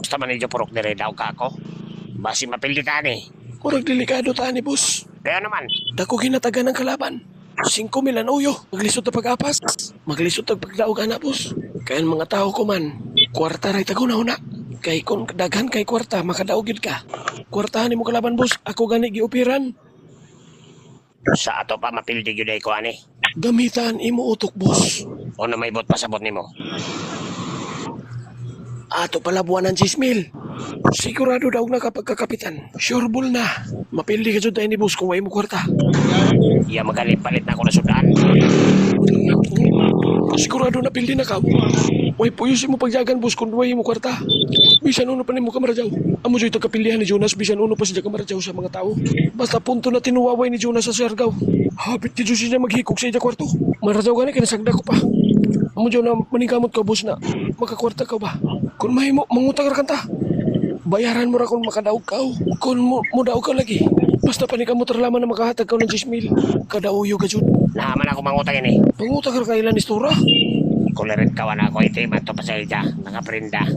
Basta man medyo purok dire daw ka ako. Basi mapilditan eh. Murag delikado tani, boss. Kaya naman, Dako ginatagan ng kalaban. 5,000 ang uyo. Maglisod na pag-apas. Maglisod na pagdaog ana, boss. Kaya ang mga tao ko man, kwarta ray taguna-una. Kay kung daghan kay kwarta, makadaog yun ka. Kwartahan mo kalaban, boss. Ako gani giupiran. sa ato pa mapildi yun ay ko ani. Gamitan imo utok, boss. O na may bot pasabot nimo. Ato pala buwan ng 6,000. Sigurado daw na kapag kakapitan. Sure ball na. Mapildi ka dyan tayo ni boss kung may mo kwarta. Iya magalit-palit na ako na sudan. Sigurado na pildi na ka. Way puyusin mo pagjagan, boss, kung may mo kwarta. Bisan uno pa ni mo kamarjaw. Amo dyan itong kapilihan ni Jonas, bisan uno pa siya kamarjaw sa mga tao. Basta punto na tinuwaway ni Jonas sa Siargao. Habit ni Diyos siya maghikok sa iya kwarto. Marjaw gani, kinasagda ko pa. Amo dyan na maningkamot ka, boss, na makakwarta ka ba? Kung may mo, mangutang ka kanta. Bayaran mo ra kung makadaog ka. Kung mo daog ka lagi. Basta panikamot ra lamang na makahatag ka ng 10,000. Kadauyo ka dyan. Naman ako mangutang ini. Mangutang ka kailan istura. Kulirit kawan ako ito, mato pa sa ita, nakaprinda.